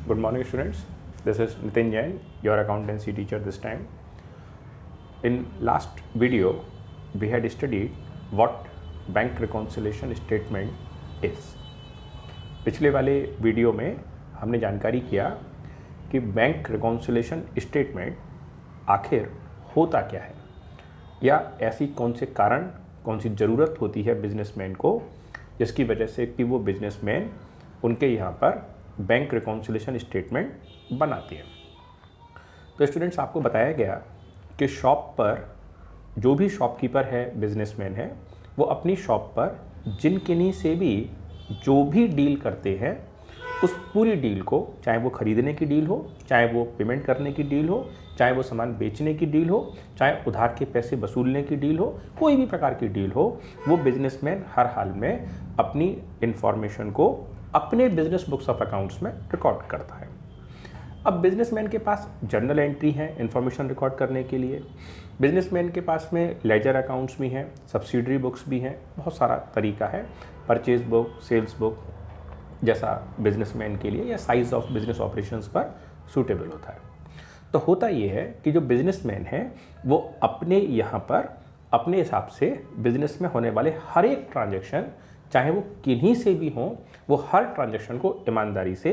Good morning, students. This is Nitin Jain, your accountancy teacher this time. In last video, we had studied what bank reconciliation statement is. पिछले वाले video में हमने जानकारी किया कि bank reconciliation statement आखिर होता क्या है, या ऐसी कौन से कारण, कौन सी ज़रूरत होती है बिजनेसमैन को जिसकी वजह से कि वो बिजनेसमैन उनके यहाँ पर बैंक रिकॉन्सिलेशन स्टेटमेंट बनाती है। तो स्टूडेंट्स, आपको बताया गया कि शॉप पर जो भी शॉपकीपर है, बिजनेसमैन है, वो अपनी शॉप पर जिन किन्हीं से भी जो भी डील करते हैं उस पूरी डील को, चाहे वो ख़रीदने की डील हो, चाहे वो पेमेंट करने की डील हो, चाहे वो सामान बेचने की डील हो, चाहे उधार के पैसे वसूलने की डील हो, कोई भी प्रकार की डील हो, वो बिजनेसमैन हर हाल में अपनी इंफॉर्मेशन को अपने बिजनेस बुक्स ऑफ अकाउंट्स में रिकॉर्ड करता है। अब बिजनेसमैन के पास जर्नल एंट्री है इंफॉर्मेशन रिकॉर्ड करने के लिए, बिजनेसमैन के पास में लेजर अकाउंट्स भी हैं, सब्सिडरी बुक्स भी हैं, बहुत सारा तरीका है, परचेज बुक, सेल्स बुक, जैसा बिजनेसमैन के लिए या साइज ऑफ बिजनेस ऑपरेशंस पर सूटेबल होता है। तो होता ये है कि जो बिजनेसमैन है वो अपने यहाँ पर अपने हिसाब से बिजनेस में होने वाले हर एक ट्रांजैक्शन, चाहे वो किन्हीं से भी हों, वो हर ट्रांजैक्शन को ईमानदारी से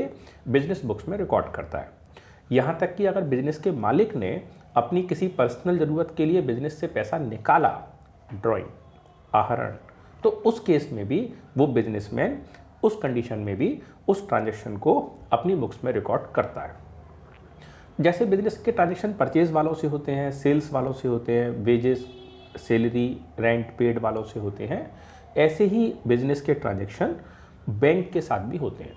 बिजनेस बुक्स में रिकॉर्ड करता है। यहाँ तक कि अगर बिजनेस के मालिक ने अपनी किसी पर्सनल ज़रूरत के लिए बिजनेस से पैसा निकाला, ड्राइंग, आहरण, तो उस केस में भी वो बिजनेसमैन उस कंडीशन में भी उस ट्रांजैक्शन को अपनी बुक्स में रिकॉर्ड करता है। जैसे बिजनेस के ट्रांजैक्शन परचेज वालों से होते हैं, सेल्स वालों से होते हैं, वेजेस, सैलरी, रेंट पेड वालों से होते हैं, ऐसे ही बिजनेस के ट्रांजैक्शन बैंक के साथ भी होते हैं।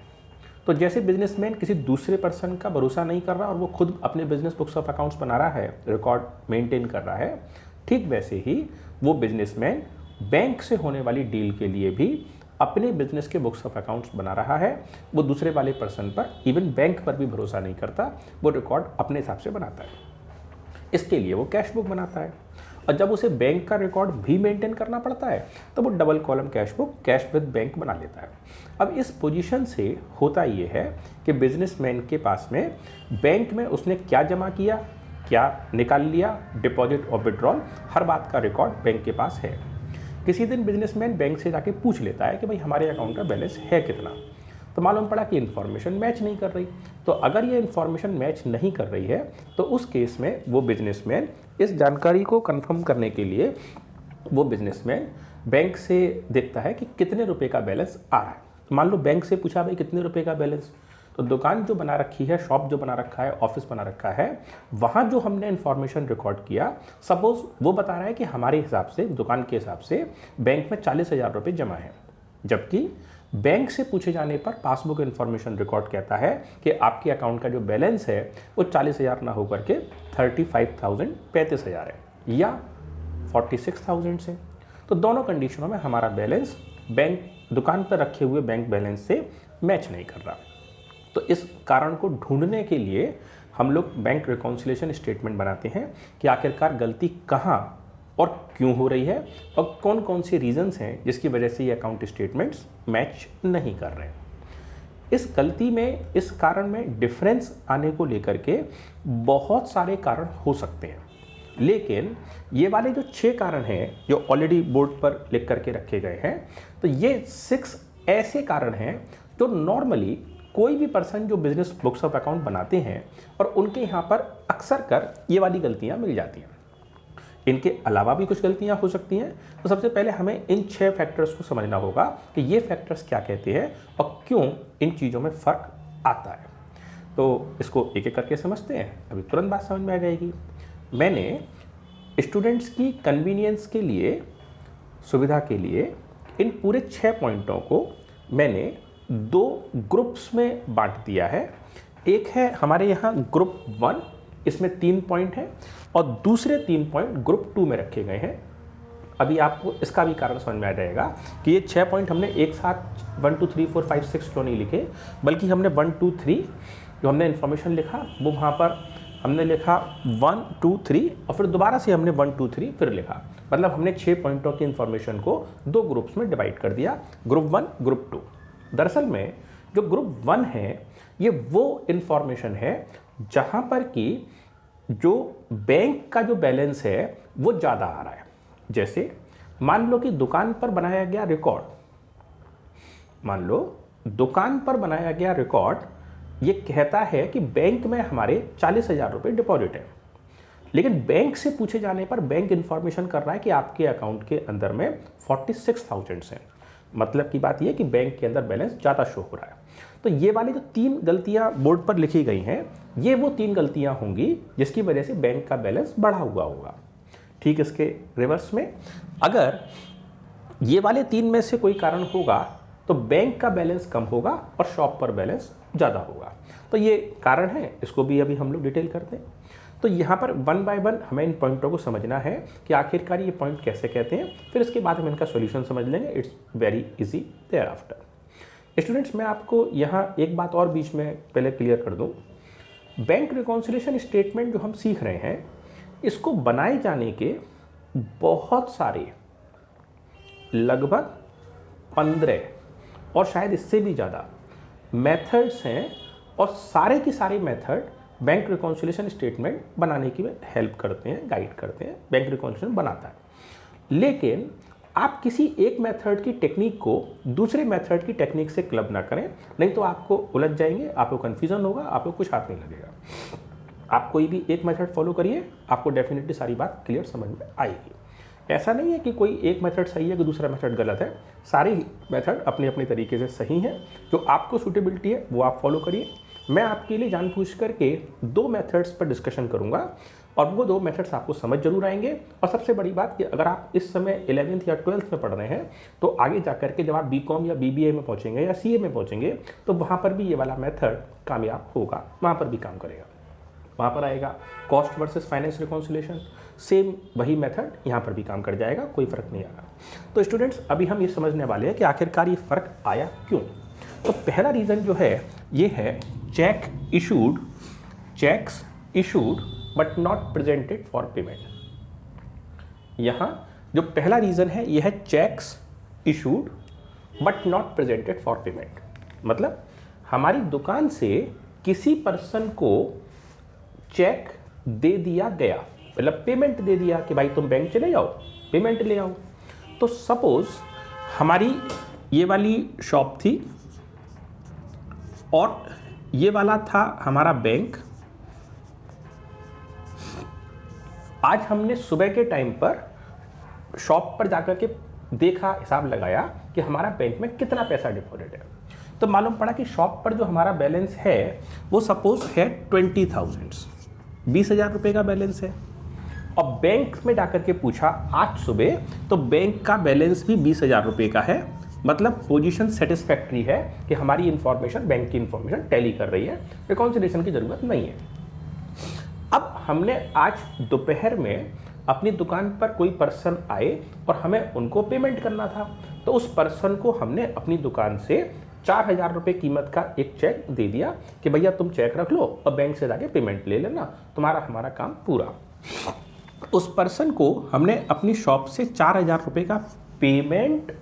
तो जैसे बिजनेसमैन किसी दूसरे पर्सन का भरोसा नहीं कर रहा और वो खुद अपने बिजनेस बुक्स ऑफ अकाउंट्स बना रहा है, रिकॉर्ड मेंटेन कर रहा है, ठीक वैसे ही वो बिजनेसमैन बैंक से होने वाली डील के लिए भी अपने बिजनेस के बुक्स ऑफ अकाउंट्स बना रहा है। वो दूसरे वाले पर्सन पर, इवन बैंक पर भी भरोसा नहीं करता, वो रिकॉर्ड अपने हिसाब से बनाता है। इसके लिए वो कैश बुक बनाता है, और जब उसे बैंक का रिकॉर्ड भी मेंटेन करना पड़ता है तो वो double column cash book, cash with bank बना लेता है। अब इस पोजीशन से होता ये है कि बिजनेसमैन के पास में बैंक में उसने क्या जमा किया, क्या निकाल लिया, डिपॉजिट और विड्रॉल, हर बात का रिकॉर्ड बैंक के पास है। किसी दिन बिजनेसमैन बैंक से जाके पूछ लेता है कि भाई हमारे अकाउंट का बैलेंस है कितना, तो मालूम पड़ा कि इन्फॉर्मेशन मैच नहीं कर रही। तो अगर ये इन्फॉर्मेशन मैच नहीं कर रही है तो उस केस में वो बिजनेसमैन इस जानकारी को कंफर्म करने के लिए वो बिजनेसमैन बैंक से देखता है कि कितने रुपए का बैलेंस आ रहा है। मान लो बैंक से पूछा भाई कितने रुपए का बैलेंस, तो दुकान जो बना रखी है, शॉप जो बना रखा है, ऑफिस बना रखा है, वहाँ जो हमने इन्फॉर्मेशन रिकॉर्ड किया, सपोज वो बता रहा है कि हमारे हिसाब से, दुकान के हिसाब से बैंक में 40,000 रुपये जमा है, जबकि बैंक से पूछे जाने पर पासबुक इन्फॉर्मेशन रिकॉर्ड कहता है कि आपके अकाउंट का जो बैलेंस है वो 40,000 ना होकर के 35,000, 35,000 है या 46,000 से। तो दोनों कंडीशनों में हमारा बैलेंस बैंक, दुकान पर रखे हुए बैंक बैलेंस से मैच नहीं कर रहा। तो इस कारण को ढूंढने के लिए हम लोग बैंक रिकॉन्सिलेशन स्टेटमेंट बनाते हैं कि आखिरकार गलती कहाँ और क्यों हो रही है और कौन कौन से रीजंस हैं जिसकी वजह से ये अकाउंट स्टेटमेंट्स मैच नहीं कर रहे हैं। इस गलती में, इस कारण में डिफरेंस आने को लेकर के बहुत सारे कारण हो सकते हैं, लेकिन ये वाले जो 6 कारण हैं जो ऑलरेडी बोर्ड पर लिख करके रखे गए हैं, तो ये 6 ऐसे कारण हैं जो नॉर्मली कोई भी पर्सन जो बिजनेस बुक्स ऑफ अकाउंट बनाते हैं और उनके यहाँ पर अक्सर कर ये वाली गलतियाँ मिल जाती हैं। इनके अलावा भी कुछ गलतियां हो सकती हैं। तो सबसे पहले हमें इन 6 फैक्टर्स को समझना होगा कि ये फैक्टर्स क्या कहते हैं और क्यों इन चीज़ों में फ़र्क आता है। तो इसको एक एक करके समझते हैं, अभी तुरंत बात समझ में आ जाएगी। मैंने स्टूडेंट्स की कन्वीनियंस के लिए, सुविधा के लिए, इन पूरे 6 पॉइंटों को मैंने 2 ग्रुप्स में बांट दिया है। एक है हमारे यहाँ ग्रुप 1, इसमें 3 पॉइंट हैं, और दूसरे 3 पॉइंट ग्रुप 2 में रखे गए हैं। अभी आपको इसका भी कारण समझ में आ जाएगा कि ये 6 पॉइंट हमने एक साथ 1 2 3 4 5 6 क्यों नहीं लिखे, बल्कि हमने 1 2 3 जो हमने इन्फॉर्मेशन लिखा वो वहाँ पर हमने लिखा 1 2 3 और फिर दोबारा से हमने 1 2 3 फिर लिखा। मतलब हमने 6 पॉइंटों की इन्फॉर्मेशन को 2 ग्रुप्स में डिवाइड कर दिया, ग्रुप 1, ग्रुप 2। दरअसल में जो ग्रुप 1 है ये वो इंफॉर्मेशन है जहां पर कि जो बैंक का जो बैलेंस है वो ज़्यादा आ रहा है। जैसे मान लो कि दुकान पर बनाया गया रिकॉर्ड, मान लो दुकान पर बनाया गया रिकॉर्ड ये कहता है कि बैंक में हमारे 40,000 रुपये डिपॉजिट है, लेकिन बैंक से पूछे जाने पर बैंक इंफॉर्मेशन कर रहा है कि आपके अकाउंट के अंदर में 46,000 हैं। मतलब की बात यह कि बैंक के अंदर बैलेंस ज़्यादा शो हो रहा है। तो ये वाली जो 3 गलतियां बोर्ड पर लिखी गई हैं, ये वो 3 गलतियां होंगी जिसकी वजह से बैंक का बैलेंस बढ़ा हुआ होगा। ठीक, इसके रिवर्स में अगर ये वाले 3 में से कोई कारण होगा तो बैंक का बैलेंस कम होगा और शॉप पर बैलेंस ज़्यादा होगा। तो ये कारण है, इसको भी अभी हम लोग डिटेल करते हैं। तो यहाँ पर 1 बाय 1 हमें इन पॉइंटों को समझना है कि आखिरकार ये पॉइंट कैसे कहते हैं, फिर इसके बाद हम इनका सॉल्यूशन समझ लेंगे। It's very easy thereafter. Students, मैं आपको यहाँ एक बात और बीच में पहले क्लियर कर दूँ। बैंक रिकॉन्सिलिएशन स्टेटमेंट जो हम सीख रहे हैं, इसको बनाए जाने के बहुत सारे, लगभग 15 और शायद इससे भी ज़्यादा मेथड्स हैं, और सारे के सारे मेथड बैंक रिकॉन्सिलिएशन स्टेटमेंट बनाने की हेल्प करते हैं, गाइड करते हैं, बैंक रिकॉन्सिलिएशन बनाता है। लेकिन आप किसी एक मेथड की टेक्निक को दूसरे मेथड की टेक्निक से क्लब ना करें, नहीं तो आपको उलझ जाएंगे, आपको कन्फ्यूजन होगा, आपको कुछ हाथ नहीं लगेगा। आप कोई भी एक मेथड फॉलो करिए, आपको डेफिनेटली सारी बात क्लियर समझ में आएगी। ऐसा नहीं है कि कोई एक मेथड सही है कि दूसरा मेथड गलत है, सारे मेथड अपने अपने तरीके से सही हैं। जो आपको सूटेबिलिटी है वो आप फॉलो करिए। मैं आपके लिए जानबूझ करके 2 मेथड्स पर डिस्कशन करूंगा और वो 2 मेथड्स आपको समझ जरूर आएंगे। और सबसे बड़ी बात कि अगर आप इस समय 11th या 12th में पढ़ रहे हैं तो आगे जाकर के जब आप BCom या BBA में पहुंचेंगे या CA में पहुंचेंगे तो वहाँ पर भी ये वाला मेथड कामयाब होगा, वहाँ पर भी काम करेगा। वहाँ पर आएगा cost versus finance reconciliation, same वही मेथड यहाँ पर भी काम कर जाएगा, कोई फ़र्क नहीं आएगा। तो स्टूडेंट्स, अभी हम ये समझने वाले हैं कि आखिरकार ये फ़र्क आया क्यों। तो पहला रीज़न जो है ये है cheques issued but not presented for payment. यहाँ जो पहला रीज़न है ये है cheques issued but not presented for payment. मतलब हमारी दुकान से किसी पर्सन को चेक दे दिया गया, मतलब पेमेंट दे दिया कि भाई तुम बैंक चले जाओ, पेमेंट ले आओ। तो सपोज हमारी ये वाली शॉप थी और ये वाला था हमारा बैंक। आज हमने सुबह के टाइम पर शॉप पर जाकर के देखा, हिसाब लगाया कि हमारा बैंक में कितना पैसा डिपॉजिट है। तो मालूम पड़ा कि शॉप पर जो हमारा बैलेंस है वो सपोज है 20,000, 20,000 रुपये का बैलेंस है। और बैंक में जाकर के पूछा आज सुबह, तो बैंक का बैलेंस भी 20,000 रुपये का है। मतलब पोजीशन सेटिस्फैक्ट्री है कि हमारी इंफॉर्मेशन, बैंक की इंफॉर्मेशन टैली कर रही है, रिकॉन्सिलिएशन की ज़रूरत नहीं है। अब हमने आज दोपहर में अपनी दुकान पर कोई पर्सन आए और हमें उनको पेमेंट करना था, तो उस पर्सन को हमने अपनी दुकान से 4,000 रुपये कीमत का एक चेक दे दिया कि भैया तुम चेक रख लो और बैंक से जाके पेमेंट ले लेना, तुम्हारा हमारा काम पूरा। उस पर्सन को हमने अपनी शॉप से 4,000 रुपये का पेमेंट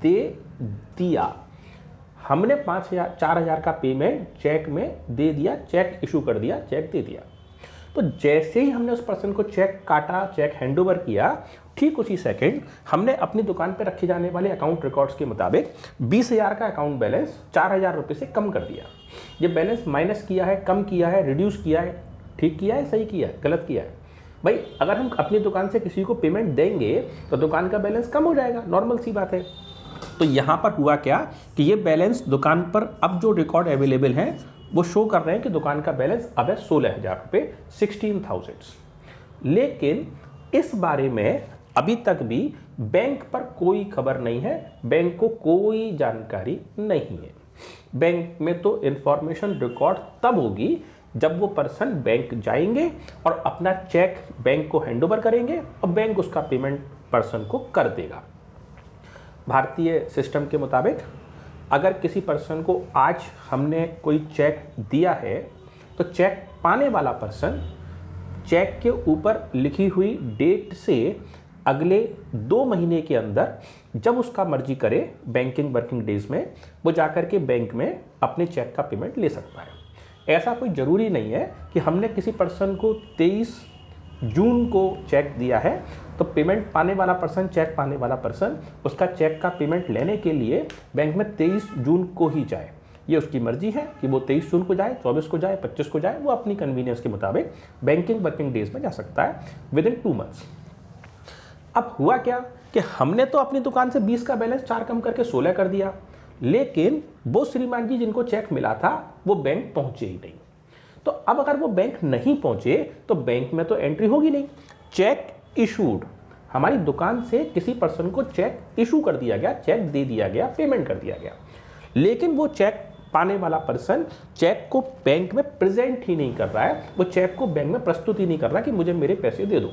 दे दिया। हमने 4,000 का पेमेंट चेक में दे दिया, चेक इशू कर दिया, चेक दे दिया। तो जैसे ही हमने उस पर्सन को चेक काटा, चेक हैंडओवर किया, ठीक उसी सेकंड हमने अपनी दुकान पर रखे जाने वाले अकाउंट रिकॉर्ड्स के मुताबिक 20,000 का अकाउंट बैलेंस 4,000 रुपये से कम कर दिया। ये बैलेंस माइनस किया है, कम किया है, रिड्यूस किया है, ठीक किया है, सही किया है, गलत किया है? भाई अगर हम अपनी दुकान से किसी को पेमेंट देंगे तो दुकान का बैलेंस कम हो जाएगा, नॉर्मल सी बात है। तो यहाँ पर हुआ क्या कि ये बैलेंस दुकान पर अब जो रिकॉर्ड अवेलेबल हैं वो शो कर रहे हैं कि दुकान का बैलेंस अब है 16,000 रुपये, 16,000। लेकिन इस बारे में अभी तक भी बैंक पर कोई खबर नहीं है, बैंक को कोई जानकारी नहीं है। बैंक में तो इंफॉर्मेशन रिकॉर्ड तब होगी जब वो पर्सन बैंक जाएंगे और अपना चेक बैंक को हैंडओवर करेंगे और बैंक उसका पेमेंट पर्सन को कर देगा। भारतीय सिस्टम के मुताबिक अगर किसी पर्सन को आज हमने कोई चेक दिया है तो चेक पाने वाला पर्सन चेक के ऊपर लिखी हुई डेट से अगले 2 महीने के अंदर जब उसका मर्जी करे बैंकिंग वर्किंग डेज में वो जाकर के बैंक में अपने चेक का पेमेंट ले सकता है। ऐसा कोई ज़रूरी नहीं है कि हमने किसी पर्सन को 23 जून को चेक दिया है तो पेमेंट पाने वाला पर्सन, चेक पाने वाला पर्सन उसका चेक का पेमेंट लेने के लिए बैंक में 23 जून को ही जाए। ये उसकी मर्जी है कि वो 23 जून को जाए, 24 को जाए, 25 को जाए, वो अपनी कन्वीनियंस के मुताबिक बैंकिंग वर्किंग डेज में जा सकता है विद इन 2 मंथ्स। अब हुआ क्या कि हमने तो अपनी दुकान से 20 का बैलेंस 4 कम करके 16 कर दिया, लेकिन वो श्रीमान जी जिनको चेक मिला था वो बैंक पहुंचे ही नहीं। तो अब अगर वो बैंक नहीं पहुंचे तो बैंक में तो एंट्री होगी नहीं। चेक इशूड, हमारी दुकान से किसी पर्सन को चेक इशू कर दिया गया, चेक दे दिया गया, पेमेंट कर दिया गया, लेकिन वो चेक पाने वाला पर्सन चेक को बैंक में प्रेजेंट ही नहीं कर रहा है, वो चेक को बैंक में प्रस्तुत ही नहीं कर रहा कि मुझे मेरे पैसे दे दो।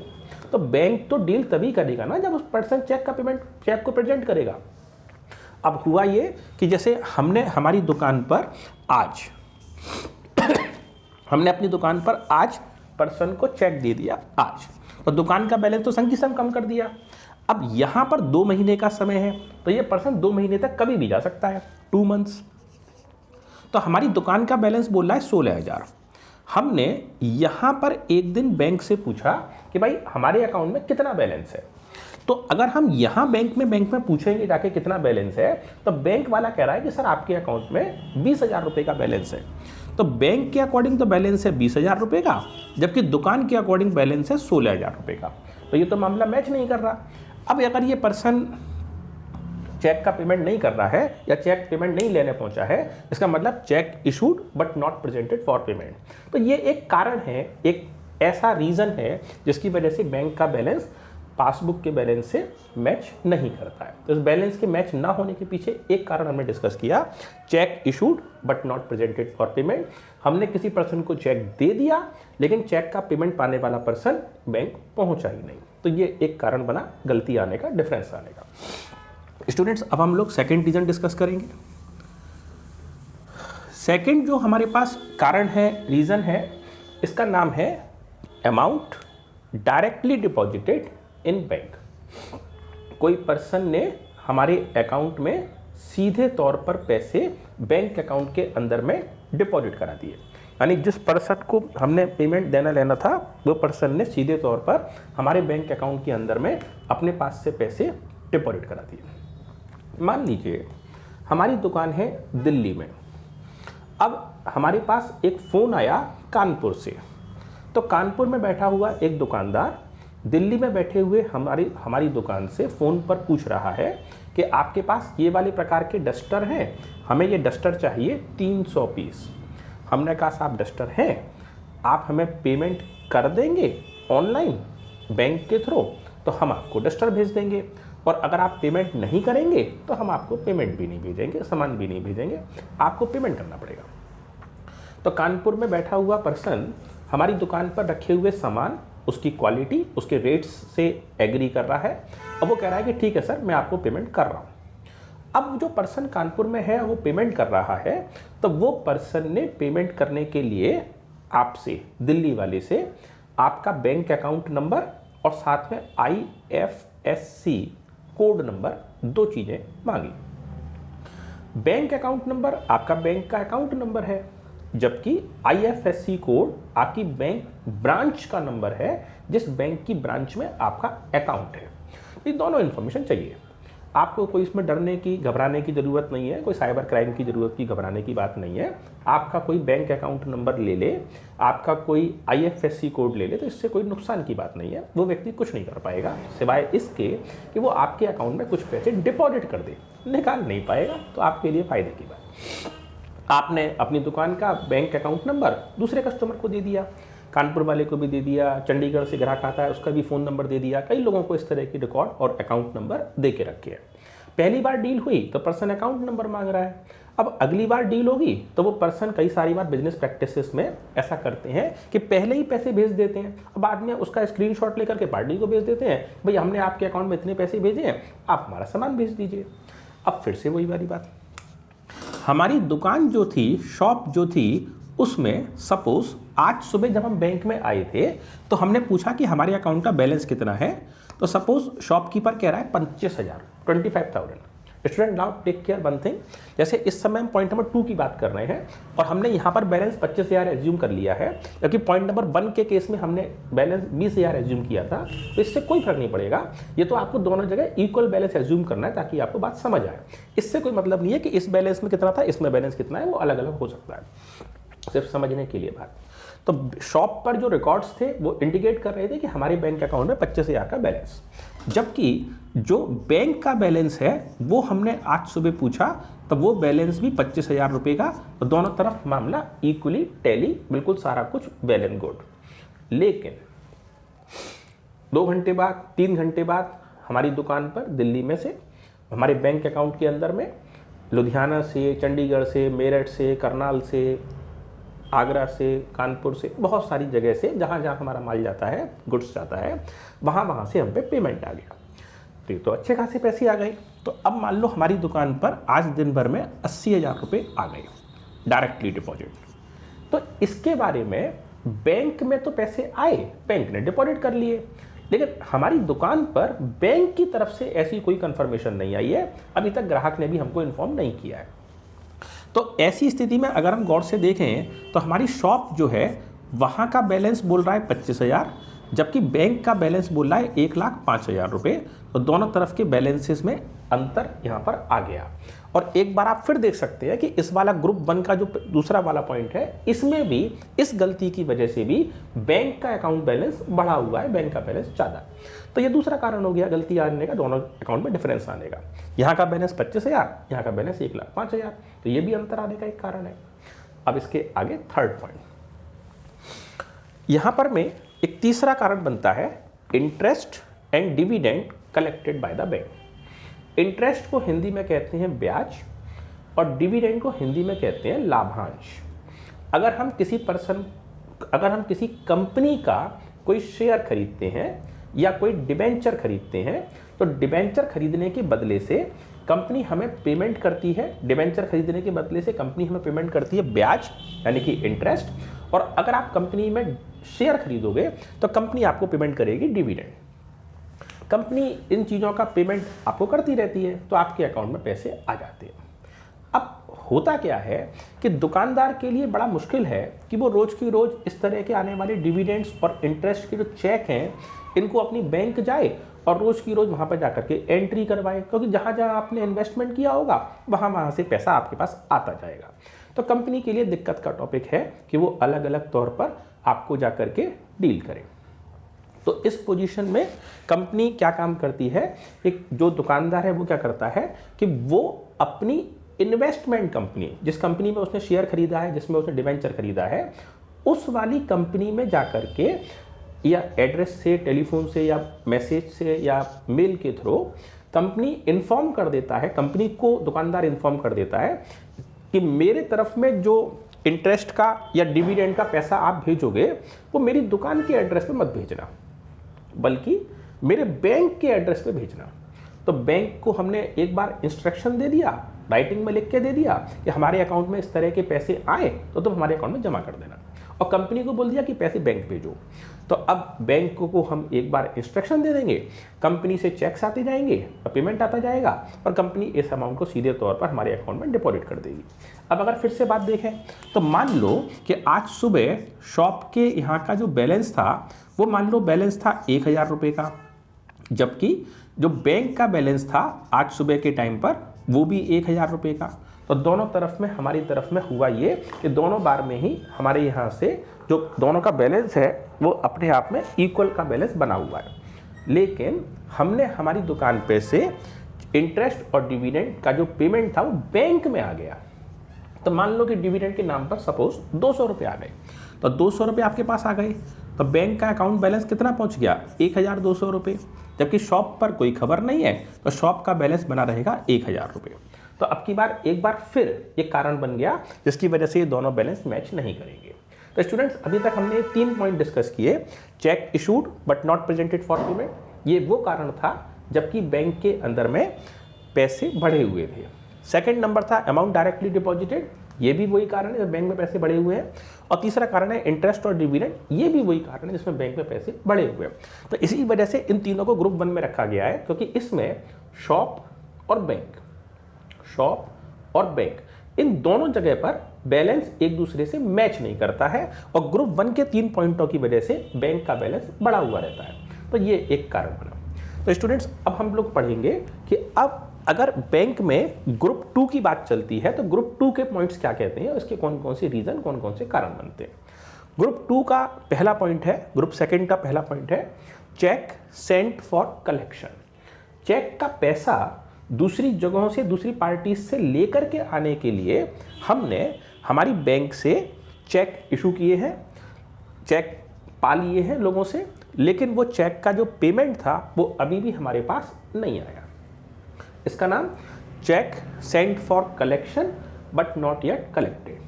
तो बैंक तो डील तभी करेगा ना जब उस पर्सन चेक का पेमेंट, चेक को प्रेजेंट करेगा। अब हुआ ये कि जैसे हमने हमारी दुकान पर आज हमने अपनी दुकान पर आज पर्सन को चेक दे दिया आज, तो दुकान का बैलेंस तो संग की संग कम कर दिया। अब यहाँ पर 2 महीने का समय है, तो ये पर्सन 2 महीने तक कभी भी जा सकता है, 2 मंथ्स। तो हमारी दुकान का बैलेंस बोल रहा है 16,000। हमने यहाँ पर एक दिन बैंक से पूछा कि भाई हमारे अकाउंट में कितना बैलेंस है। तो अगर हम यहाँ बैंक में पूछेंगे जाके कितना बैलेंस है, तो बैंक वाला कह रहा है कि सर आपके अकाउंट में 20,000 रुपये का बैलेंस है। तो बैंक के अकॉर्डिंग तो बैलेंस है 20,000 रुपये का, जबकि दुकान के अकॉर्डिंग बैलेंस है 16,000 रुपये का। तो ये तो मामला मैच नहीं कर रहा। अब अगर ये पर्सन चेक का पेमेंट नहीं कर रहा है या चेक पेमेंट नहीं लेने पहुंचा है, इसका मतलब check issued but not presented for payment. तो ये एक कारण है, एक ऐसा रीज़न है जिसकी वजह से बैंक का बैलेंस पासबुक के बैलेंस से मैच नहीं करता है। तो इस बैलेंस के मैच ना होने के पीछे एक कारण हमने डिस्कस किया, check issued but not presented for payment. हमने किसी पर्सन को चेक दे दिया, लेकिन चेक का पेमेंट पाने वाला पर्सन बैंक पहुंचा ही नहीं। तो ये एक कारण बना गलती आने का, डिफरेंस आने का। स्टूडेंट्स, अब हम लोग सेकेंड रीजन डिस्कस करेंगे। सेकेंड जो हमारे पास कारण है, रीजन है, इसका नाम है amount directly deposited in bank. कोई पर्सन ने हमारे अकाउंट में सीधे तौर पर पैसे बैंक अकाउंट के अंदर में डिपॉजिट करा दिए, यानी जिस पर्सन को हमने पेमेंट देना लेना था वो पर्सन ने सीधे तौर पर हमारे बैंक अकाउंट के अंदर में अपने पास से पैसे डिपॉजिट करा दिए। मान लीजिए हमारी दुकान है दिल्ली में, अब हमारे पास एक फ़ोन आया कानपुर से। तो कानपुर में बैठा हुआ एक दुकानदार दिल्ली में बैठे हुए हमारी दुकान से फ़ोन पर पूछ रहा है कि आपके पास ये वाले प्रकार के डस्टर हैं, हमें ये डस्टर चाहिए 300 पीस। हमने कहा साहब डस्टर हैं, आप हमें पेमेंट कर देंगे ऑनलाइन बैंक के थ्रू, तो हम आपको डस्टर भेज देंगे, और अगर आप पेमेंट नहीं करेंगे तो हम आपको पेमेंट भी नहीं भेजेंगे, सामान भी नहीं भेजेंगे, आपको पेमेंट करना पड़ेगा। तो कानपुर में बैठा हुआ पर्सन हमारी दुकान पर रखे हुए सामान, उसकी क्वालिटी, उसके रेट्स से एग्री कर रहा है। अब वो कह रहा है कि ठीक है सर, मैं आपको पेमेंट कर रहा हूँ। अब जो पर्सन कानपुर में है वो पेमेंट कर रहा है, तो वो पर्सन ने पेमेंट करने के लिए आपसे, दिल्ली वाले से, आपका बैंक अकाउंट नंबर और साथ में IFSC कोड नंबर, 2 चीज़ें मांगी। बैंक अकाउंट नंबर आपका बैंक का अकाउंट नंबर है, जबकि IFSC कोड आपकी बैंक ब्रांच का नंबर है, जिस बैंक की ब्रांच में आपका अकाउंट है। ये दोनों इन्फॉर्मेशन चाहिए। आपको कोई इसमें डरने की, घबराने की ज़रूरत नहीं है, कोई साइबर क्राइम की ज़रूरत की, घबराने की बात नहीं है। आपका कोई बैंक अकाउंट नंबर ले ले, आपका कोई IFSC कोड ले ले, तो इससे कोई नुकसान की बात नहीं है। वो व्यक्ति कुछ नहीं कर पाएगा सिवाय इसके कि वो आपके अकाउंट में कुछ पैसे डिपॉजिट कर दे, निकाल नहीं पाएगा, तो आपके लिए फ़ायदे की बात। आपने अपनी दुकान का बैंक अकाउंट नंबर दूसरे कस्टमर को दे दिया, कानपुर वाले को भी दे दिया, चंडीगढ़ से ग्राहक आता है उसका भी फ़ोन नंबर दे दिया। कई लोगों को इस तरह की रिकॉर्ड और अकाउंट नंबर दे के रखे हैं। पहली बार डील हुई तो पर्सन अकाउंट नंबर मांग रहा है। अब अगली बार डील होगी तो वो पर्सन कई सारी बार बिजनेस प्रैक्टिसेस में ऐसा करते हैं कि पहले ही पैसे भेज देते हैं, अब बाद में उसका स्क्रीनशॉट लेकर के पार्टी को भेज देते हैं, भाई हमने आपके अकाउंट में इतने पैसे भेजे हैं, आप हमारा सामान भेज दीजिए। अब फिर से वही वाली बात, हमारी दुकान जो थी, शॉप जो थी, उसमें सपोज आज सुबह जब हम बैंक में आए थे तो हमने पूछा कि हमारे अकाउंट का बैलेंस कितना है। तो सपोज शॉपकीपर कह रहा है 25,000, 25,000। Student now take care one thing, जैसे इस समय हम पॉइंट नंबर 2 की बात कर रहे हैं और हमने यहाँ पर बैलेंस 25,000 एज्यूम कर लिया है, जबकि पॉइंट नंबर 1 के केस में हमने बैलेंस 20,000 एज्यूम किया था। तो इससे कोई फर्क नहीं पड़ेगा, ये तो आपको दोनों जगह इक्वल बैलेंस एज्यूम करना है ताकि आपको बात समझ आए। इससे कोई मतलब नहीं है कि इस बैलेंस में कितना था, इसमें बैलेंस कितना है, वो अलग अलग हो सकता है, सिर्फ समझने के लिए बात। तो शॉप पर जो रिकॉर्ड्स थे वो इंडिकेट कर रहे थे कि हमारे बैंक अकाउंट में 25,000 का बैलेंस, जबकि जो बैंक का बैलेंस है वो हमने आज सुबह पूछा तो वो बैलेंस भी 25,000 रुपये का। तो दोनों तरफ मामला इक्वली टैली, बिल्कुल सारा कुछ वेल एंड गुड। लेकिन 2 घंटे बाद 3 घंटे बाद हमारी दुकान पर दिल्ली में से हमारे बैंक अकाउंट के अंदर में लुधियाना से, चंडीगढ़ से, मेरठ से, करनाल से, आगरा से, कानपुर से, बहुत सारी जगह से जहाँ जहाँ हमारा माल जाता है, गुड्स जाता है, वहाँ से हम पे पेमेंट आ गया। तो अच्छे खासे पैसे आ गए। तो अब मान लो हमारी दुकान पर आज दिन भर में 80,000 रुपये आ गए डायरेक्टली डिपॉजिट। तो इसके बारे में बैंक में तो पैसे आए, बैंक ने डिपॉजिट कर लिए, लेकिन हमारी दुकान पर बैंक की तरफ से ऐसी कोई कंफर्मेशन नहीं आई है, अभी तक ग्राहक ने भी हमको इन्फॉर्म नहीं किया है। तो ऐसी स्थिति में अगर हम गौर से देखें तो हमारी शॉप जो है वहाँ का बैलेंस बोल रहा है 25,000, जबकि बैंक का बैलेंस बोल रहा है 1,05,000 रुपये। तो दोनों तरफ के बैलेंसेस में अंतर यहाँ पर आ गया। और एक बार आप फिर देख सकते हैं कि इस वाला ग्रुप 1 का जो दूसरा वाला पॉइंट है, इसमें भी इस गलती की वजह से भी बैंक का अकाउंट बैलेंस बढ़ा हुआ है, बैंक का बैलेंस ज़्यादा। तो ये दूसरा कारण हो गया गलती आने का, दोनों अकाउंट में डिफरेंस आने का। यहाँ का बैलेंस 25,000, यहाँ का बैलेंस 1,05,000, तो ये भी अंतर आने का एक कारण है। अब इसके आगे थर्ड पॉइंट, यहाँ पर में एक तीसरा कारण बनता है interest and dividend collected by the bank. Interest को हिंदी में कहते हैं ब्याज और डिविडेंड को हिंदी में कहते हैं लाभांश। अगर हम किसी कंपनी का कोई शेयर खरीदते हैं या कोई डिबेंचर खरीदते हैं, तो डिबेंचर खरीदने के बदले से कंपनी हमें पेमेंट करती है, डिबेंचर खरीदने के बदले से कंपनी हमें पेमेंट करती है ब्याज यानी कि इंटरेस्ट, और अगर आप कंपनी में शेयर खरीदोगे तो कंपनी आपको पेमेंट करेगी डिविडेंड। कंपनी इन चीज़ों का पेमेंट आपको करती रहती है, तो आपके अकाउंट में पैसे आ जाते हैं। अब होता क्या है कि दुकानदार के लिए बड़ा मुश्किल है कि वो रोज़ की रोज़ इस तरह के आने वाले डिविडेंड्स और इंटरेस्ट के जो चेक हैं इनको अपनी बैंक जाए और रोज़ की रोज़ वहाँ पर जाकर के एंट्री करवाए, क्योंकि जहाँ जहाँ आपने इन्वेस्टमेंट किया होगा वहाँ से पैसा आपके पास आता जाएगा। तो कंपनी के लिए दिक्कत का टॉपिक है कि वो अलग अलग तौर पर आपको जा कर के डील करें। तो इस पोजीशन में कंपनी क्या काम करती है, एक जो दुकानदार है वो क्या करता है कि वो अपनी इन्वेस्टमेंट कंपनी, जिस कंपनी में उसने शेयर खरीदा है, जिसमें उसने डिबेंचर खरीदा है, उस वाली कंपनी में जाकर के या एड्रेस से, टेलीफोन से या मैसेज से या मेल के थ्रू कंपनी इन्फॉर्म कर देता है, कंपनी को दुकानदार इन्फॉर्म कर देता है कि मेरे तरफ में जो इंटरेस्ट का या डिविडेंड का पैसा आप भेजोगे वो मेरी दुकान के एड्रेस पे मत भेजना, बल्कि मेरे बैंक के एड्रेस पे भेजना। तो बैंक को हमने एक बार इंस्ट्रक्शन दे दिया, राइटिंग में लिख के दे दिया कि हमारे अकाउंट में इस तरह के पैसे आए तो तुम हमारे अकाउंट में जमा कर देना, और कंपनी को बोल दिया कि पैसे बैंक भेजो। तो अब बैंक को हम एक बार इंस्ट्रक्शन दे देंगे, कंपनी से चेक्स आते जाएंगे और पेमेंट आता जाएगा, और कंपनी इस अमाउंट को सीधे तौर पर हमारे अकाउंट में डिपॉजिट कर देगी। अब अगर फिर से बात देखें तो मान लो कि आज सुबह शॉप के यहाँ का जो बैलेंस था वो मान लो बैलेंस था 1,000 रुपये का, जबकि जो बैंक का बैलेंस था आज सुबह के टाइम पर वो भी 1,000 रुपये का। तो दोनों तरफ में हमारी तरफ में हुआ ये कि दोनों बार में ही हमारे यहाँ से जो दोनों का बैलेंस है वो अपने आप में इक्वल का बैलेंस बना हुआ है, लेकिन हमने हमारी दुकान पे से इंटरेस्ट और डिविडेंड का जो पेमेंट था वो बैंक में आ गया। तो मान लो कि डिविडेंड के नाम पर सपोज 200 रुपये आ गए, तो 200 रुपये आपके पास आ गए, तो बैंक का अकाउंट बैलेंस कितना पहुंच गया, 1,200 रुपये, जबकि शॉप पर कोई खबर नहीं है तो शॉप का बैलेंस बना रहेगा 1,000 रुपये। तो अब की बार एक बार फिर ये कारण बन गया जिसकी वजह से ये दोनों बैलेंस मैच नहीं करेंगे। तो स्टूडेंट्स अभी तक हमने 3 पॉइंट डिस्कस किए, check issued but not presented for payment, ये वो कारण था जबकि बैंक के अंदर में पैसे बढ़े हुए थे। सेकंड नंबर था अमाउंट डायरेक्टली डिपॉजिटेड, ये भी वही कारण है जब बैंक में पैसे बढ़े हुए हैं। और तीसरा कारण है इंटरेस्ट और डिविडेंड, ये भी वही कारण है जिसमें बैंक में पैसे बढ़े हुए हैं। तो इसी वजह से इन तीनों को ग्रुप 1 में रखा गया है, क्योंकि इसमें शॉप और बैंक शॉप और बैंक, इन दोनों जगह पर बैलेंस एक दूसरे से मैच नहीं करता है और ग्रुप 1 के 3 पॉइंटों की वजह से बैंक का बैलेंस बढ़ा हुआ रहता है। तो ये एक कारण बना। तो स्टूडेंट्स, अब हम लोग पढ़ेंगे कि अब अगर बैंक में ग्रुप 2 की बात चलती है तो ग्रुप 2 के पॉइंट्स क्या कहते हैं, उसके कौन कौन से रीजन, कौन कौन से कारण बनते हैं। ग्रुप 2 का पहला पॉइंट है, ग्रुप सेकंड का पहला पॉइंट है cheque sent for collection. Cheque का पैसा दूसरी जगहों से, दूसरी पार्टी से लेकर के आने के लिए हमने हमारी बैंक से चेक इशू किए हैं, चेक पा लिए हैं लोगों से, लेकिन वो चेक का जो पेमेंट था वो अभी भी हमारे पास नहीं आया। इसका नाम cheque sent for collection but not yet collected.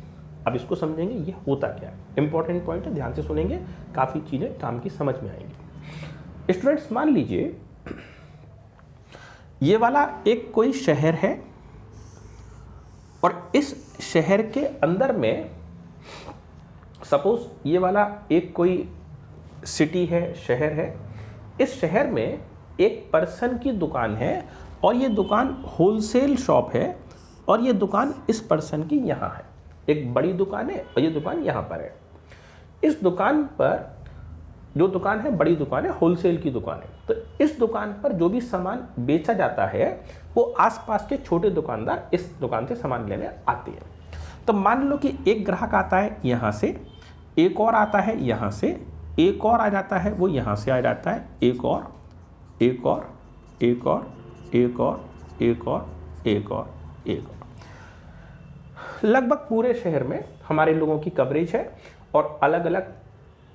अब इसको समझेंगे ये होता क्या है, इंपॉर्टेंट पॉइंट है, ध्यान से सुनेंगे, काफ़ी चीज़ें काम की समझ में आएंगी। स्टूडेंट्स, मान लीजिए ये वाला एक कोई शहर है और इस शहर के अंदर में सपोज ये वाला एक कोई सिटी है, शहर है। इस शहर में एक पर्सन की दुकान है और ये दुकान होलसेल शॉप है और ये दुकान इस पर्सन की यहाँ है, एक बड़ी दुकान है और ये दुकान यहाँ पर है। इस दुकान पर जो दुकान है बड़ी दुकान है, होलसेल की दुकान है। तो इस दुकान पर जो भी सामान बेचा जाता है वो आसपास के छोटे दुकानदार इस दुकान से सामान लेने आते हैं। तो मान लो कि एक ग्राहक आता है यहाँ से, एक और आता है यहाँ से, एक और आ जाता है, वो यहाँ से आ जाता है, एक और, एक और, एक और, एक और, एक और, एक और, एक और। लगभग पूरे शहर में हमारे लोगों की कवरेज है और अलग अलग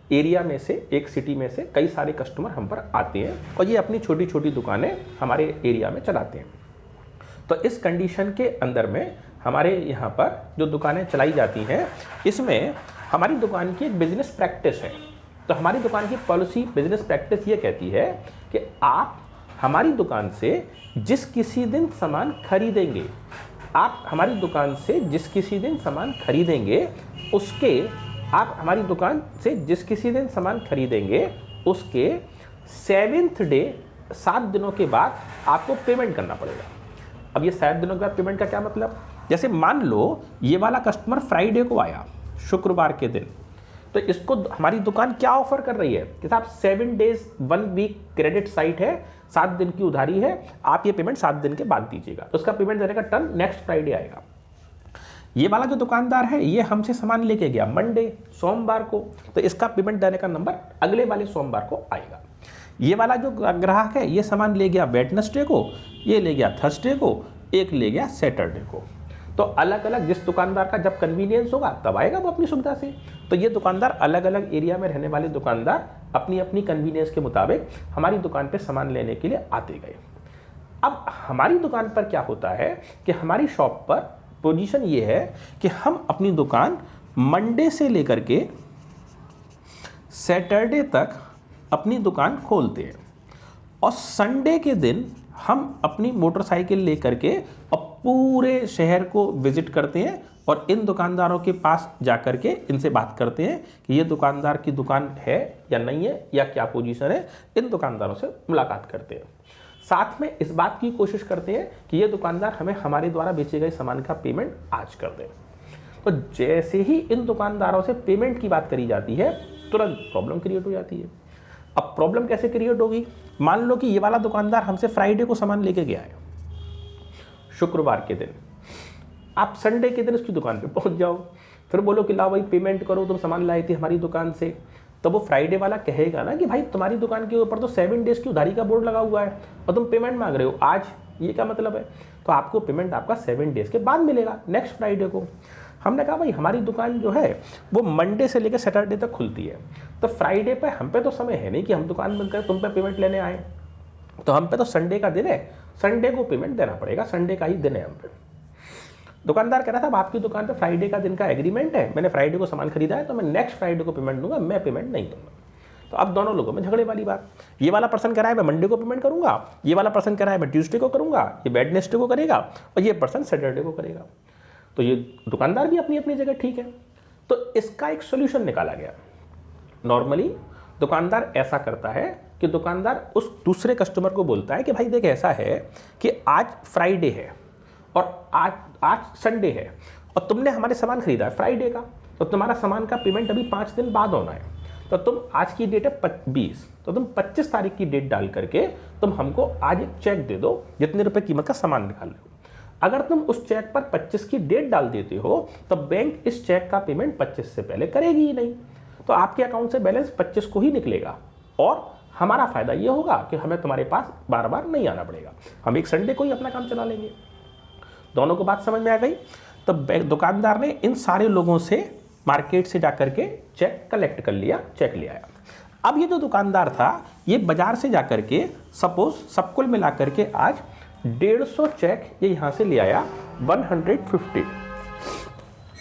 एरिया में से, एक सिटी में से कई सारे कस्टमर हम पर आते हैं और ये अपनी छोटी छोटी दुकानें हमारे एरिया में चलाते हैं। तो इस कंडीशन के अंदर में हमारे यहाँ पर जो दुकानें चलाई जाती हैं, इसमें हमारी दुकान की एक बिजनेस प्रैक्टिस है। तो हमारी दुकान की पॉलिसी, बिजनेस प्रैक्टिस ये कहती है कि आप हमारी दुकान से जिस किसी दिन सामान खरीदेंगे, आप हमारी दुकान से जिस किसी दिन सामान खरीदेंगे उसके, आप हमारी दुकान से जिस किसी दिन सामान खरीदेंगे उसके 7th डे, 7 दिनों के बाद आपको पेमेंट करना पड़ेगा। अब ये 7 दिनों के बाद पेमेंट का क्या मतलब, जैसे मान लो ये वाला कस्टमर फ्राइडे को आया, शुक्रवार के दिन, तो इसको हमारी दुकान क्या ऑफर कर रही है कि साहब 7 डेज 1 वीक क्रेडिट साइट है, 7 दिन की उधारी है, आप ये पेमेंट 7 दिन के बाद दीजिएगा। तो उसका पेमेंट देने का टर्न नेक्स्ट फ्राइडे आएगा। ये वाला जो दुकानदार है ये हमसे सामान लेके गया मंडे, सोमवार को, तो इसका पेमेंट देने का नंबर अगले वाले सोमवार को आएगा। ये वाला जो ग्राहक है ये सामान ले गया वेडनेसडे को, ये ले गया थर्सडे को, एक ले गया सैटरडे को। तो अलग अलग जिस दुकानदार का जब कन्वीनियंस होगा तब आएगा वो अपनी सुविधा से। तो ये दुकानदार, अलग अलग एरिया में रहने वाले दुकानदार अपनी अपनी कन्वीनियंस के मुताबिक हमारी दुकान पे सामान लेने के लिए आते गए। अब हमारी दुकान पर क्या होता है कि हमारी शॉप पर पोजीशन ये है कि हम अपनी दुकान मंडे से लेकर के सैटरडे तक अपनी दुकान खोलते हैं और संडे के दिन हम अपनी मोटरसाइकिल लेकर के और पूरे शहर को विजिट करते हैं और इन दुकानदारों के पास जाकर के इनसे बात करते हैं कि ये दुकानदार की दुकान है या नहीं है या क्या पोजीशन है। इन दुकानदारों से मुलाकात करते हैं, साथ में इस बात की कोशिश करते हैं कि ये दुकानदार हमें हमारे द्वारा बेचे गए सामान का पेमेंट आज कर दें। तो जैसे ही इन दुकानदारों से पेमेंट की बात करी जाती है तुरंत प्रॉब्लम क्रिएट हो जाती है। अब प्रॉब्लम कैसे क्रिएट होगी, मान लो कि ये वाला दुकानदार हमसे फ्राइडे को सामान लेके गया है, शुक्रवार के दिन, आप संडे के दिन उसकी दुकान पे पहुंच जाओ, फिर बोलो कि लाओ भाई पेमेंट करो, तुम सामान लाई थी हमारी दुकान से। तो वो फ्राइडे वाला कहेगा ना कि भाई तुम्हारी दुकान के ऊपर तो 7 डेज की उधारी का बोर्ड लगा हुआ है और तुम पेमेंट मांग रहे हो आज, ये क्या मतलब है। तो आपको पेमेंट आपका 7 डेज के बाद मिलेगा, नेक्स्ट फ्राइडे को। हमने कहा भाई हमारी दुकान जो है वो मंडे से लेकर सैटरडे तक खुलती है, तो फ्राइडे पे हम पे तो समय है नहीं कि हम दुकान बंद करें, तुम पे पेमेंट लेने आए। तो हम पे तो संडे का दिन है, संडे को पेमेंट देना पड़ेगा, संडे का ही दिन है हम पे। दुकानदार कह रहा था आपकी दुकान पे फ्राइडे का दिन का एग्रीमेंट है, मैंने फ्राइडे को सामान खरीदा है तो मैं नेक्स्ट फ्राइडे को पेमेंट दूंगा, मैं पेमेंट नहीं दूंगा। तो अब दोनों लोगों में झगड़े वाली बात, ये वाला पर्सन कह रहा है मैं मंडे को पेमेंट करूंगा, ये वाला पर्सन कह रहा है मैं ट्यूसडे को करूंगा, ये वेडनेसडे को करेगा और ये पर्सन सैटरडे को करेगा। तो ये दुकानदार भी अपनी अपनी जगह ठीक है। तो इसका एक सोल्यूशन निकाला गया। नॉर्मली दुकानदार ऐसा करता है कि दुकानदार उस दूसरे कस्टमर को बोलता है कि भाई देख ऐसा है कि आज फ्राइडे है और आज आज संडे है और तुमने हमारे सामान खरीदा है फ्राइडे का, तो तुम्हारा सामान का पेमेंट अभी 5 दिन बाद होना है। तो तुम आज की डेट है 20, तो तुम 25 तारीख की डेट डाल करके तुम हमको आज एक चेक दे दो जितने रुपए कीमत का सामान निकाल रहे हो। अगर तुम उस चेक पर 25 की डेट डाल देते हो तो बैंक इस चेक का पेमेंट 25 से पहले करेगी ही नहीं, तो आपके अकाउंट से बैलेंस 25 को ही निकलेगा और हमारा फायदा ये होगा कि हमें तुम्हारे पास बार बार नहीं आना पड़ेगा, हम एक संडे को ही अपना काम चला लेंगे। दोनों को बात समझ में आ गई। तो दुकानदार ने इन सारे लोगों से मार्केट से जाकर के चेक कलेक्ट कर लिया, चेक ले आया। अब ये जो दुकानदार था ये बाजार से जाकर के सपोज सब कुल मिला करके आज 150 चेक ये यहाँ से ले आया 150।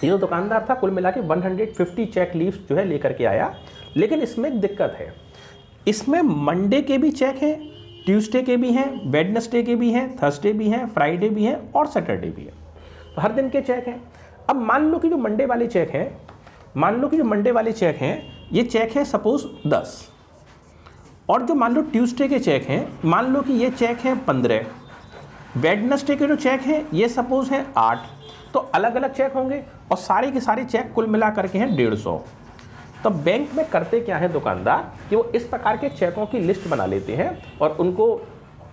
ये जो दुकानदार था कुल मिला के 150 चेक लीव्स जो है लेकर के आया। लेकिन इसमें एक दिक्कत है, इसमें मंडे के भी चेक हैं, ट्यूसडे के भी हैं, वेडनेसडे के भी हैं, थर्सडे भी हैं, फ्राइडे भी हैं और सैटरडे भी है। तो हर दिन के चेक हैं। अब मान लो कि जो मंडे वाले चेक हैं, ये चेक है सपोज 10 और जो मान लो ट्यूसडे के चेक हैं, मान लो कि ये चेक है 15, वेडनेसडे के जो चेक हैं ये सपोज है 8। तो अलग अलग चेक होंगे और सारे के सारे चेक कुल मिला करके हैं 150। तो बैंक में करते क्या है दुकानदार कि वो इस प्रकार के चेकों की लिस्ट बना लेते हैं और उनको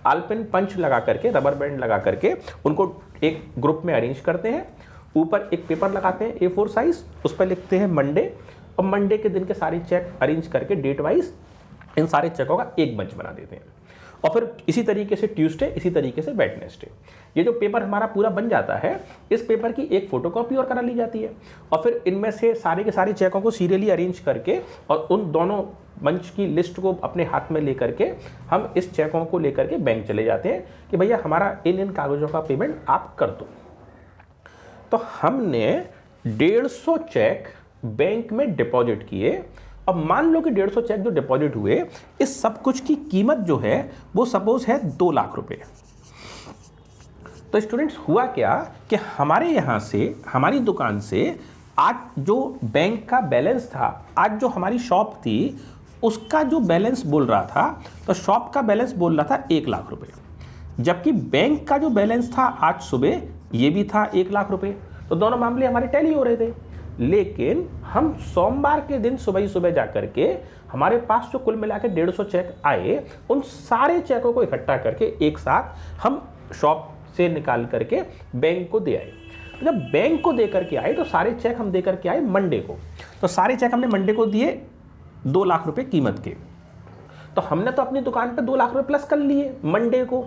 आलपिन पंच लगा करके, रबर बैंड लगा करके उनको एक ग्रुप में अरेंज करते हैं। ऊपर एक पेपर लगाते हैं A4 साइज, उस पर लिखते हैं मंडे और मंडे के दिन के सारे चेक अरेंज करके डेट वाइज इन सारे चेकों का एक बंच बना देते हैं। और फिर इसी तरीके से ट्यूसडे, इसी तरीके से वेडनेसडे। ये जो पेपर हमारा पूरा बन जाता है, इस पेपर की एक फोटोकॉपी और करा ली जाती है और फिर इनमें से सारे के सारे चेकों को सीरियली अरेंज करके और उन दोनों मंच की लिस्ट को अपने हाथ में लेकर के हम इस चेकों को लेकर के बैंक चले जाते हैं कि भैया हमारा इन कागजों का पेमेंट आप कर दो। तो हमने 150 चेक बैंक में डिपॉजिट किए। अब मान लो कि 150 चेक जो डिपॉजिट हुए, इस सब कुछ की कीमत जो है वो सपोज है 2 लाख रुपए। तो स्टूडेंट्स हुआ क्या कि हमारे यहाँ से, हमारी दुकान से आज जो बैंक का बैलेंस था, आज जो हमारी शॉप थी उसका जो बैलेंस बोल रहा था, तो शॉप का बैलेंस बोल रहा था 1 लाख रुपए, जबकि बैंक का जो बैलेंस था आज सुबह ये भी था 1 लाख रुपए। तो दोनों मामले हमारे टैली हो रहे थे। लेकिन हम सोमवार के दिन सुबह ही सुबह जाकर के हमारे पास जो कुल मिला के 150 चेक आए, उन सारे चेकों को इकट्ठा करके एक साथ हम शॉप से निकाल करके बैंक को दे आए। तो जब बैंक को दे करके आए तो सारे चेक हम दे करके आए मंडे को। तो सारे चेक हमने मंडे को दिए 2 लाख रुपए कीमत के। तो हमने तो अपनी दुकान पे 2 लाख रुपए प्लस कर लिए मंडे को।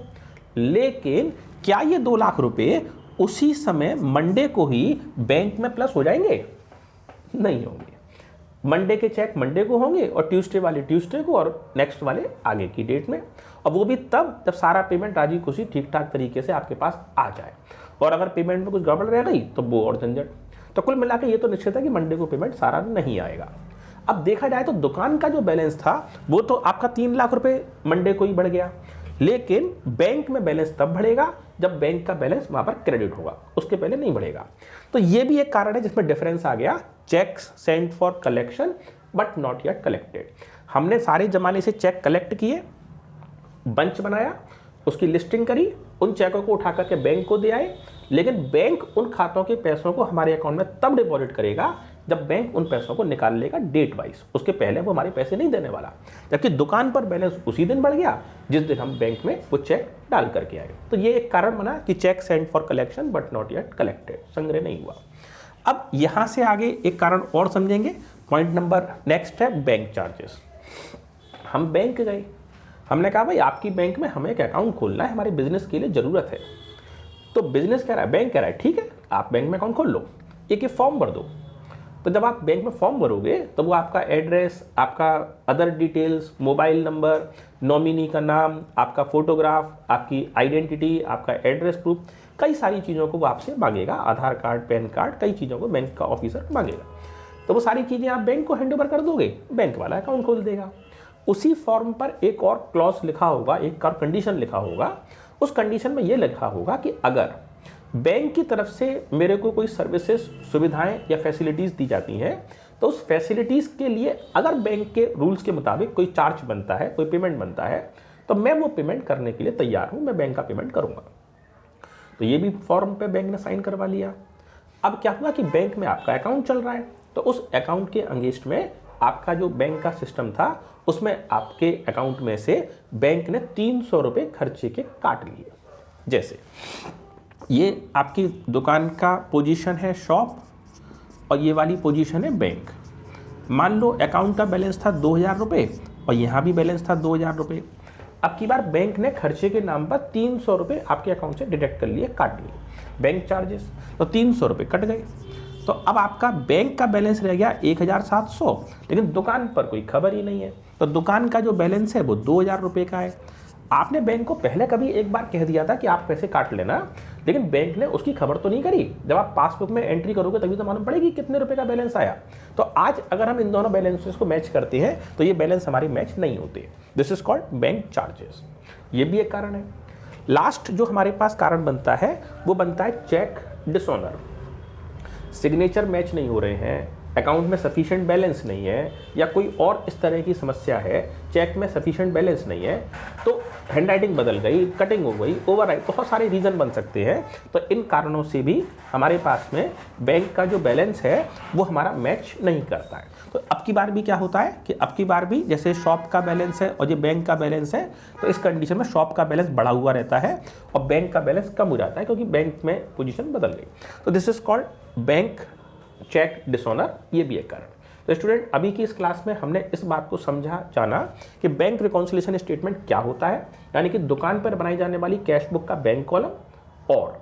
लेकिन क्या ये 2 लाख रुपए उसी समय मंडे को ही बैंक में प्लस हो जाएंगे? नहीं होंगे। मंडे के चेक मंडे को होंगे और ट्यूसडे वाले ट्यूसडे को और नेक्स्ट वाले आगे की डेट में। और वो भी तब जब सारा पेमेंट राजी खुशी ठीक ठाक तरीके से आपके पास आ जाए। और अगर पेमेंट में कुछ गड़बड़ रह गई तो वो और झंझट। तो कुल मिलाकर ये तो निश्चित है कि मंडे को पेमेंट सारा नहीं आएगा। अब देखा जाए तो दुकान का जो बैलेंस था वो तो आपका 3 लाख रुपए मंडे को ही बढ़ गया। लेकिन बैंक में बैलेंस तब बढ़ेगा जब बैंक का बैलेंस वहां पर क्रेडिट होगा, उसके पहले नहीं बढ़ेगा। तो ये भी एक कारण है जिसमें डिफरेंस आ गया। Cheques sent for collection but not yet collected. हमने सारे जमाने से चेक कलेक्ट किए, बंच बनाया, उसकी लिस्टिंग करी, उन चेकों को उठा करके बैंक को दे आए। लेकिन बैंक उन खातों के पैसों को हमारे अकाउंट में तब डिपॉजिट करेगा जब बैंक उन पैसों को निकाल लेगा डेट वाइज, उसके पहले वो हमारे पैसे नहीं देने वाला। जबकि दुकान पर बैलेंस उसी दिन बढ़ गया जिस दिन हम बैंक में वो चेक डाल करके आए। तो ये एक कारण बना कि cheque sent for collection but not yet collected, संग्रह नहीं हुआ। अब यहां से आगे एक कारण और समझेंगे। पॉइंट नंबर नेक्स्ट है बैंक चार्जेस। हम बैंक गए, हमने कहा भाई आपकी बैंक में हमें एक अकाउंट खोलना है, हमारे बिजनेस के लिए ज़रूरत है। तो बिजनेस कह रहा है, बैंक कह रहा है ठीक है आप बैंक में अकाउंट खोल लो, एक फॉर्म भर दो। तो जब आप बैंक में फॉर्म भरोगे तो वो आपका एड्रेस, आपका other details, mobile number, nominee का नाम, आपका फोटोग्राफ, आपकी आइडेंटिटी, आपका एड्रेस प्रूफ, कई सारी चीज़ों को वो आपसे मांगेगा। आधार कार्ड, पैन कार्ड, कई चीज़ों को बैंक का ऑफिसर मांगेगा। तो वो सारी चीज़ें आप बैंक को हैंड ओवर कर दोगे, बैंक वाला अकाउंट खोल देगा। उसी फॉर्म पर एक और क्लॉज लिखा होगा, एक और कंडीशन लिखा होगा। उस कंडीशन में ये लिखा होगा कि अगर बैंक की तरफ से मेरे को कोई सर्विसेज, सुविधाएं या फैसिलिटीज़ दी जाती हैं तो उस फैसिलिटीज़ के लिए अगर बैंक के रूल्स के मुताबिक कोई चार्ज बनता है, कोई पेमेंट बनता है, तो मैं वो पेमेंट करने के लिए तैयार हूँ, मैं बैंक का पेमेंट करूँगा। तो ये भी फॉर्म पे बैंक ने साइन करवा लिया। अब क्या हुआ कि बैंक में आपका अकाउंट चल रहा है, तो उस अकाउंट के अगेंस्ट में आपका जो बैंक का सिस्टम था उसमें आपके अकाउंट में से बैंक ने 300 रुपये खर्चे के काट लिए। जैसे ये आपकी दुकान का पोजीशन है शॉप और ये वाली पोजीशन है बैंक। मान लो अकाउंट का बैलेंस था 2000 रुपये और यहाँ भी बैलेंस था 2000 रुपये। अब की बार बैंक ने खर्चे के नाम पर 300 रुपये आपके अकाउंट से डिडक्ट कर लिए, काट लिए, बैंक चार्जेस, तो 300 रुपये कट गए। तो अब आपका बैंक का बैलेंस रह गया 1700, लेकिन दुकान पर कोई खबर ही नहीं है। तो दुकान का जो बैलेंस है वो 2000 रुपये का है। आपने बैंक को पहले कभी एक बार कह दिया था कि आप पैसे काट लेना, लेकिन बैंक ने उसकी खबर तो नहीं करी। जब आप पासबुक में एंट्री करोगे तभी तो मालूम पड़ेगी कितने रुपए का बैलेंस आया। तो आज अगर हम इन दोनों बैलेंसेस को मैच करते हैं तो ये बैलेंस हमारे मैच नहीं होते। This is called bank charges. ये भी एक कारण है। लास्ट जो हमारे पास कारण बनता है वो बनता है चेक डिसऑनर। सिग्नेचर मैच नहीं हो रहे हैं, अकाउंट में सफिशिएंट बैलेंस नहीं है, या कोई और इस तरह की समस्या है, चेक में सफिशिएंट बैलेंस नहीं है, तो हैंडराइटिंग बदल गई, कटिंग हो गई, ओवरराइट, बहुत सारे रीज़न बन सकते हैं। तो इन कारणों से भी हमारे पास में बैंक का जो बैलेंस है वो हमारा मैच नहीं करता है। तो अब की बार भी क्या होता है कि अब की बार भी जैसे शॉप का बैलेंस है और ये बैंक का बैलेंस है, तो इस कंडीशन में शॉप का बैलेंस बढ़ा हुआ रहता है और बैंक का बैलेंस कम हो जाता है, क्योंकि बैंक में पोजीशन बदल गई। तो this is called bank cheque dishonour. ये भी एक कारण। तो स्टूडेंट, अभी की इस क्लास में हमने इस बात को समझा जाना कि बैंक रिकॉन्सिलिएशन स्टेटमेंट क्या होता है, यानी कि दुकान पर बनाई जाने वाली कैश बुक का बैंक कॉलम और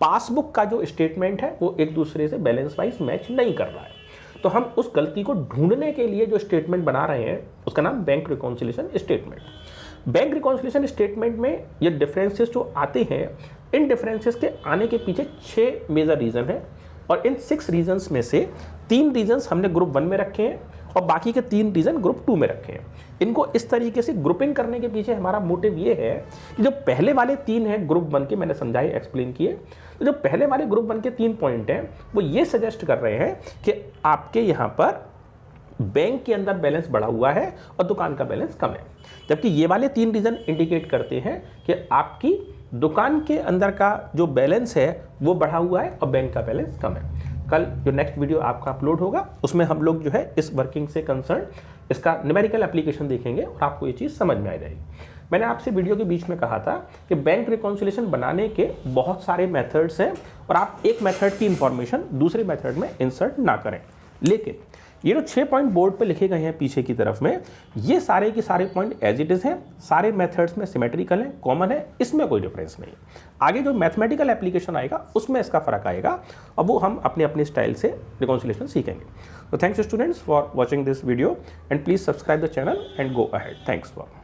पासबुक का जो स्टेटमेंट है वो एक दूसरे से बैलेंस वाइज मैच नहीं कर रहा है। तो हम उस गलती को ढूंढने के लिए जो स्टेटमेंट बना रहे हैं उसका नाम bank reconciliation statement. Bank reconciliation statement में ये डिफरेंसेस जो आते हैं, इन डिफरेंसेस के आने के पीछे 6 मेजर रीजन है और इन 6 रीजन्स में से 3 रीजन्स हमने ग्रुप 1 में रखे हैं और बाकी के 3 रीजन ग्रुप 2 में रखे हैं। इनको इस तरीके से ग्रुपिंग करने के पीछे हमारा मोटिव ये है कि जो पहले वाले 3 हैं ग्रुप 1 के, मैंने समझाए, एक्सप्लेन किए, तो जो पहले वाले ग्रुप 1 के 3 पॉइंट हैं वो ये सजेस्ट कर रहे हैं कि आपके यहाँ पर बैंक के अंदर बैलेंस बढ़ा हुआ है और दुकान का बैलेंस कम है, जबकि ये वाले 3 रीजन इंडिकेट करते हैं कि आपकी दुकान के अंदर का जो बैलेंस है वो बढ़ा हुआ है और बैंक का बैलेंस कम है। कल जो नेक्स्ट वीडियो आपका अपलोड होगा उसमें हम लोग जो है इस वर्किंग से कंसर्न इसका न्यूमेरिकल एप्लीकेशन देखेंगे और आपको ये चीज़ समझ में आ जाएगी। मैंने आपसे वीडियो के बीच में कहा था कि बैंक रिकॉन्सिलिएशन बनाने के बहुत सारे मेथड्स हैं और आप एक मेथड की इंफॉर्मेशन दूसरे मेथड में इंसर्ट ना करें, लेकिन ये जो 6 पॉइंट बोर्ड पे लिखे गए हैं पीछे की तरफ में, ये सारे के सारे पॉइंट एज इट इज़ हैं, सारे मेथड्स में सिमेट्रिकल हैं, कॉमन है, इसमें कोई डिफरेंस नहीं। आगे जो मैथमेटिकल एप्लीकेशन आएगा उसमें इसका फर्क आएगा और वो हम अपने अपने स्टाइल से रिकॉन्सिलिएशन सीखेंगे। तो thanks students for watching this video and please subscribe the channel and go ahead. Thanks for